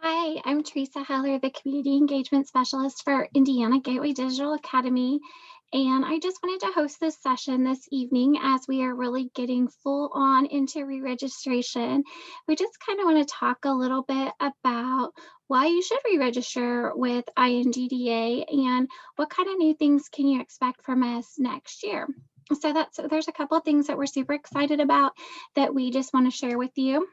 Hi, I'm Teresa Heller, the Community Engagement Specialist for Indiana Gateway Digital Academy. And I just wanted to host this session this evening as we are really getting full on into re-registration. We just kind of want to talk a little bit about why you should re-register with INGDA and what kind of new things can you expect from us next year. There's a couple of things that we're super excited about that we just want to share with you.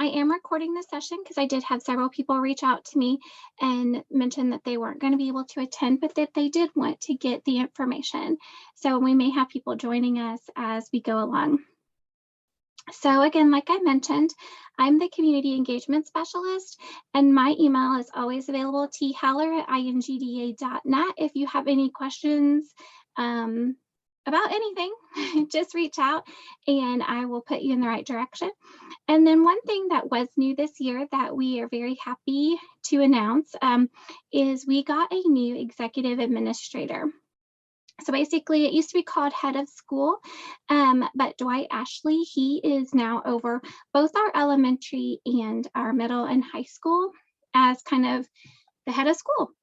I am recording this session because I did have several people reach out to me and mention that they weren't going to be able to attend, but that they did want to get the information. So we may have people joining us as we go along. So again, like I mentioned, I'm the Community Engagement Specialist, and my email is always available, theller@ingda.net. If you have any questions, about anything, just reach out and I will put you in the right direction. And then one thing that was new this year that we are very happy to announce is we got a new executive administrator. So basically, it used to be called head of school, but Dwight Ashley, he is now over both our elementary and our middle and high school as kind of the head of school,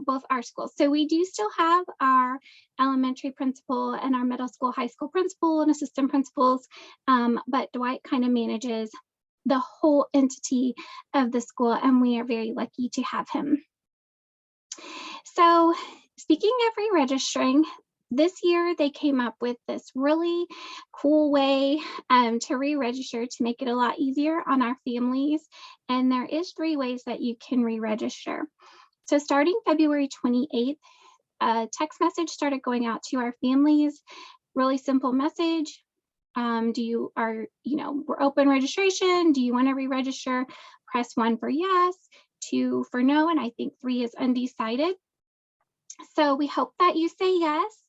both our schools. So we do still have our elementary principal and our middle school, high school principal and assistant principals, but Dwight kind of manages the whole entity of the school, and we are very lucky to have him. So speaking of re-registering, this year they came up with this really cool way to re-register to make it a lot easier on our families. And there is 3 ways that you can re-register. So starting February 28th, a text message started going out to our families. Really simple message. We're open registration. Do you want to re-register? Press 1 for yes, 2 for no, and I think 3 is undecided. So we hope that you say yes.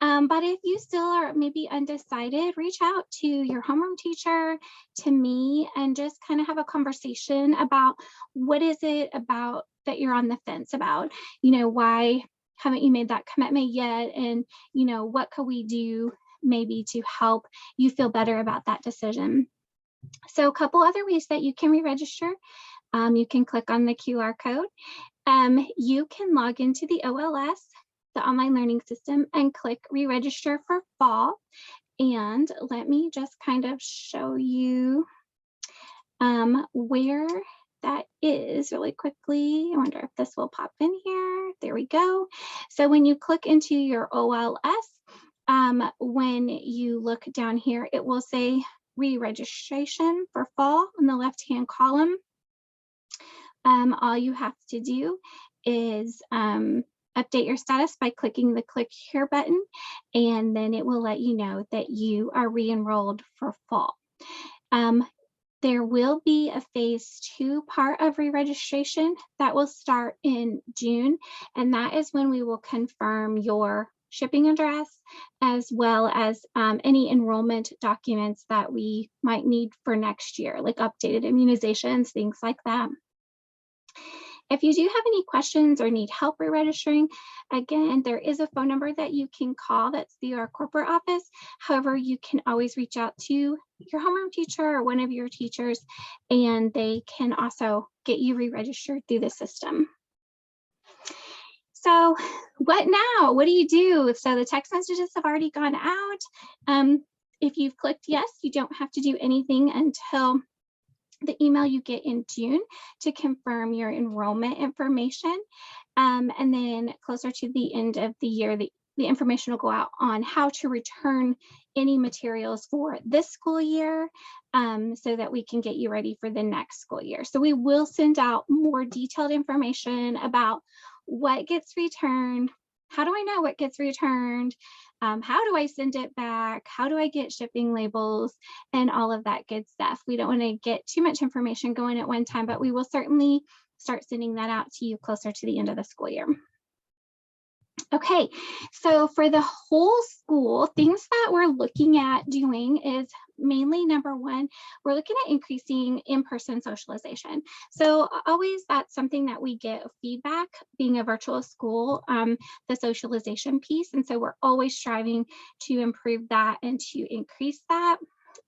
But if you still are maybe undecided, reach out to your homeroom teacher, to me, and just kind of have a conversation about what is it about that you're on the fence about. Why haven't you made that commitment yet? And, what could we do maybe to help you feel better about that decision? So a couple other ways that you can re-register. You can click on the QR code. You can log into the OLS, the online learning system, and click re-register for fall. And let me just kind of show you where that is really quickly. I wonder if this will pop in here. There we go. So when you click into your OLS, when you look down here, it will say re-registration for fall in the left-hand column. All you have to do is update your status by clicking the click here button, and then it will let you know that you are re-enrolled for fall. There will be a phase 2 part of re-registration that will start in June, and that is when we will confirm your shipping address as well as any enrollment documents that we might need for next year, like updated immunizations, things like that. If you do have any questions or need help re-registering, again, there is a phone number that you can call that's through our corporate office. However, you can always reach out to your homeroom teacher or one of your teachers, and they can also get you re-registered through the system. So what now? What do you do? So the text messages have already gone out. If you've clicked yes, you don't have to do anything until the email you get in June to confirm your enrollment information. And then closer to the end of the year, the information will go out on how to return any materials for this school year so that we can get you ready for the next school year. So we will send out more detailed information about what gets returned. How do I know what gets returned? How do I send it back? How do I get shipping labels and all of that good stuff? We don't want to get too much information going at one time, but we will certainly start sending that out to you closer to the end of the school year. Okay, so for the whole school, things that we're looking at doing is mainly number 1, we're looking at increasing in-person socialization. So always that's something that we get feedback being a virtual school, the socialization piece. And so we're always striving to improve that and to increase that.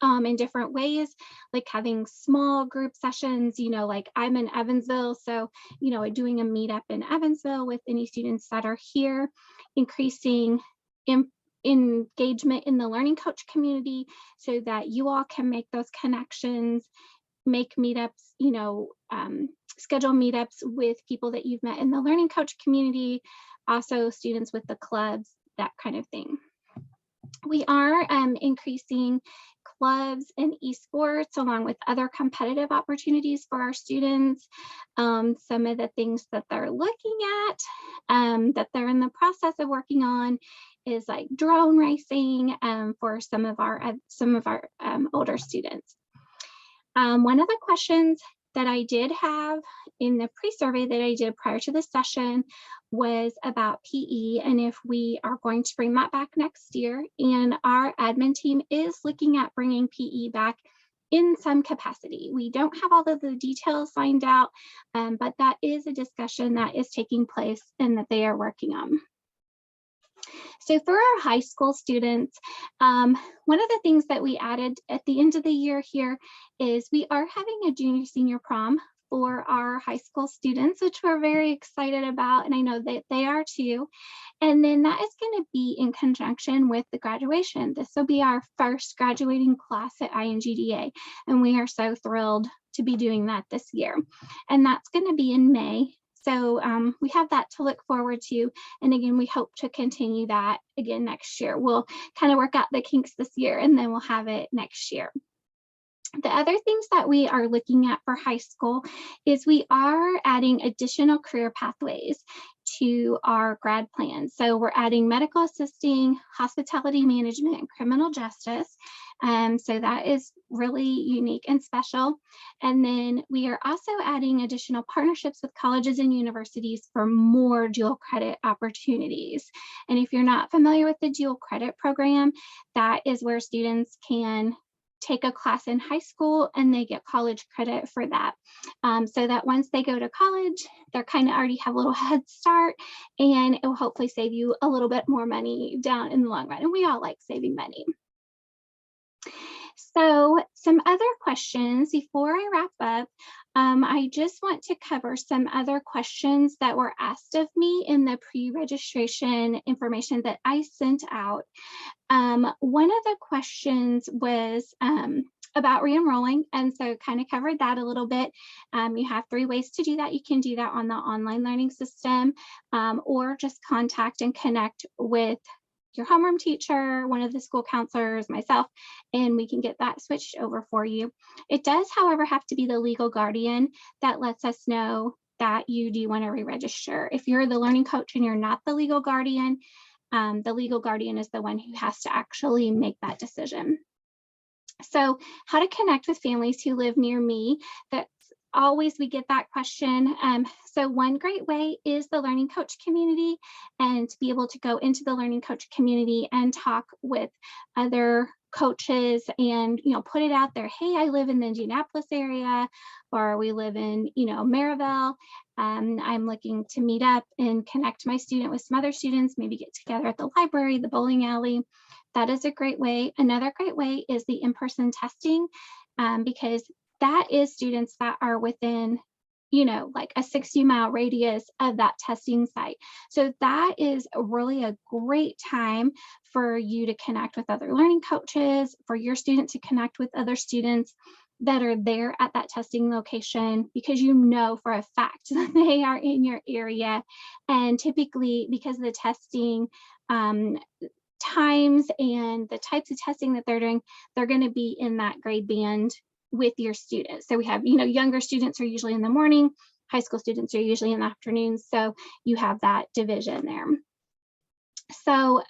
in different ways, like having small group sessions, like I'm in Evansville. So, doing a meetup in Evansville with any students that are here, increasing engagement in the learning coach community so that you all can make those connections, make meetups, schedule meetups with people that you've met in the learning coach community, also students with the clubs, that kind of thing. We are increasing clubs and esports along with other competitive opportunities for our students. Some of the things that they're looking at, that they're in the process of working on, is like drone racing for some of our older students. One of the questions that I did have in the pre-survey that I did prior to the session was about PE and if we are going to bring that back next year. And our admin team is looking at bringing PE back in some capacity. We don't have all of the details lined out, but that is a discussion that is taking place and that they are working on. So for our high school students, one of the things that we added at the end of the year here is we are having a junior senior prom for our high school students, which we're very excited about, and I know that they are too. And then that is going to be in conjunction with the graduation. This will be our first graduating class at INGDA, and we are so thrilled to be doing that this year. And that's going to be in May. So we have that to look forward to. And again, we hope to continue that again next year. We'll kind of work out the kinks this year and then we'll have it next year. The other things that we are looking at for high school is we are adding additional career pathways to our grad plan. So we're adding medical assisting, hospitality management, and criminal justice. So that is really unique and special. And then we are also adding additional partnerships with colleges and universities for more dual credit opportunities. And if you're not familiar with the dual credit program, that is where students can take a class in high school and they get college credit for that. So that once they go to college, they're kind of already have a little head start, and it will hopefully save you a little bit more money down in the long run. And we all like saving money. So some other questions before I wrap up, I just want to cover some other questions that were asked of me in the pre-registration information that I sent out. One of the questions was about re-enrolling, and so kind of covered that a little bit. You have 3 ways to do that. You can do that on the online learning system, or just contact and connect with your homeroom teacher, one of the school counselors, myself, and we can get that switched over for you. It does, however, have to be the legal guardian that lets us know that you do want to re-register. If you're the learning coach and you're not the legal guardian is the one who has to actually make that decision. So how to connect with families who live near me. That's always, we get that question. So one great way is the learning coach community, and to be able to go into the learning coach community and talk with other coaches and put it out there. Hey, I live in the Indianapolis area, or we live in Maryville. I'm looking to meet up and connect my student with some other students, maybe get together at the library, the bowling alley. That is a great way. Another great way is the in-person testing, because that is students that are within like a 60-mile radius of that testing site. So that is really a great time for you to connect with other learning coaches, for your student to connect with other students that are there at that testing location, because for a fact that they are in your area. And typically, because of the testing times and the types of testing that they're doing, they're going to be in that grade band with your students. So we have, younger students are usually in the morning, high school students are usually in the afternoon. So you have that division there. So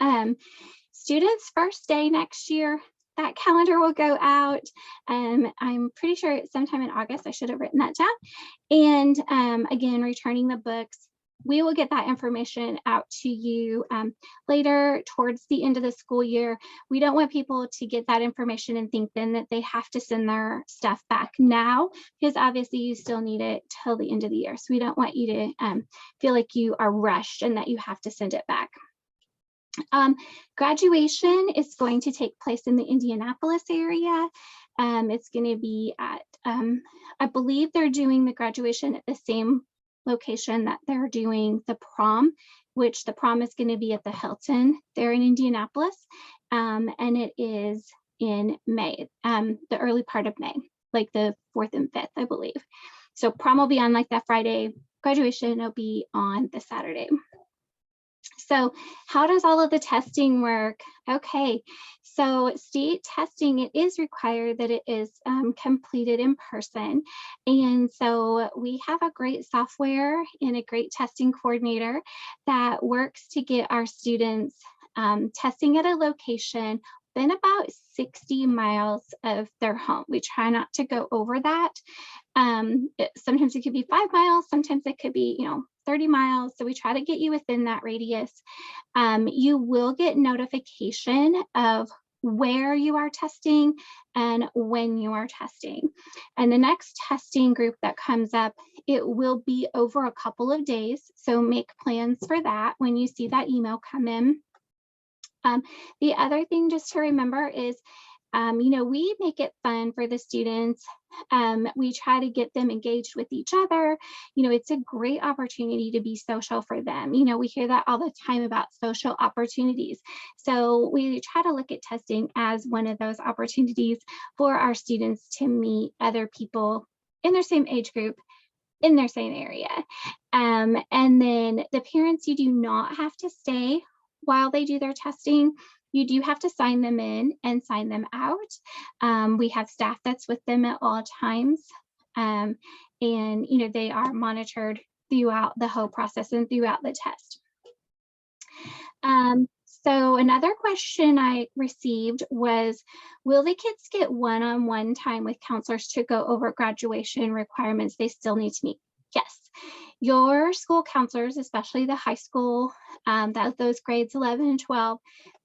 students' first day next year, that calendar will go out. I'm pretty sure it's sometime in August. I should have written that down. And again, returning the books. We will get that information out to you later towards the end of the school year. We don't want people to get that information and think then that they have to send their stuff back now, because obviously you still need it till the end of the year. So we don't want you to feel like you are rushed and that you have to send it back. Graduation is going to take place in the Indianapolis area. It's going to be at, I believe they're doing the graduation at the same location that they're doing the prom, which the prom is going to be at the Hilton there in Indianapolis. And it is in May, the early part of May, like the 4th and 5th, I believe. So prom will be on like that Friday, graduation will be on the Saturday. So how does all of the testing work? Okay, so state testing, it is required that it is completed in person. And so we have a great software and a great testing coordinator that works to get our students testing at a location within about 60 miles of their home. We try not to go over that. Sometimes it could be 5 miles, sometimes it could be, 30 miles. So we try to get you within that radius. You will get notification of where you are testing and when you are testing. And the next testing group that comes up, it will be over a couple of days. So make plans for that when you see that email come in. The other thing just to remember is, we make it fun for the students. We try to get them engaged with each other. It's a great opportunity to be social for them. We hear that all the time about social opportunities. So we try to look at testing as one of those opportunities for our students to meet other people in their same age group, in their same area. And then the parents, you do not have to stay while they do their testing. You do have to sign them in and sign them out. We have staff that's with them at all times. And, they are monitored throughout the whole process and throughout the test. So another question I received was, will the kids get one-on-one time with counselors to go over graduation requirements they still need to meet? Yes. Your school counselors, especially the high school, those grades 11 and 12,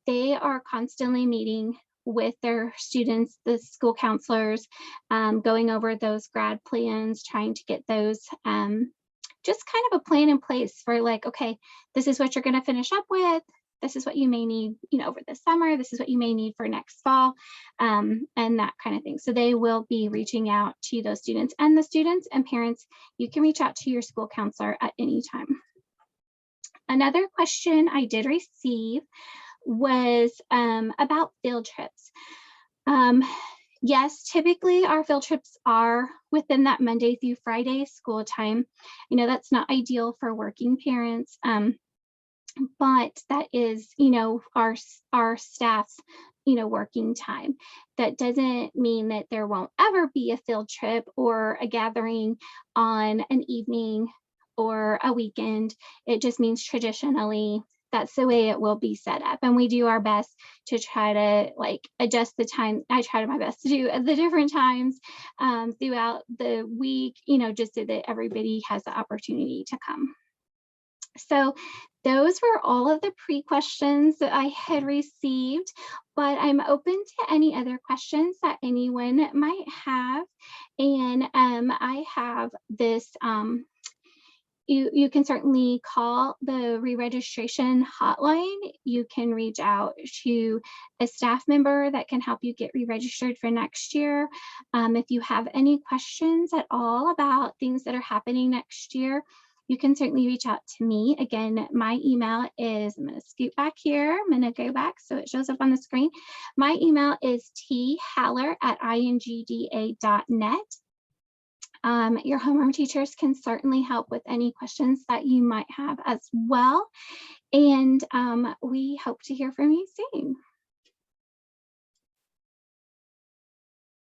they are constantly meeting with their students, the school counselors, going over those grad plans, trying to get those, just kind of a plan in place for like, okay, this is what you're going to finish up with. This is what you may need, over the summer. This is what you may need for next fall, and that kind of thing. So they will be reaching out to those students, and the students and parents, you can reach out to your school counselor at any time. Another question I did receive was about field trips. Yes, typically our field trips are within that Monday through Friday school time. That's not ideal for working parents. But that is, our staff's, working time. That doesn't mean that there won't ever be a field trip or a gathering on an evening or a weekend. It just means traditionally that's the way it will be set up. And we do our best to try to adjust the time. I try my best to do the different times throughout the week, just so that everybody has the opportunity to come. So those were all of the pre-questions that I had received, but I'm open to any other questions that anyone might have. And I have this, you can certainly call the re-registration hotline. You can reach out to a staff member that can help you get re-registered for next year. If you have any questions at all about things that are happening next year, you can certainly reach out to me. Again, my email is, I'm going to scoot back here. I'm going to go back so it shows up on the screen. My email is thaller@ingda.net. Your homeroom teachers can certainly help with any questions that you might have as well. And we hope to hear from you soon.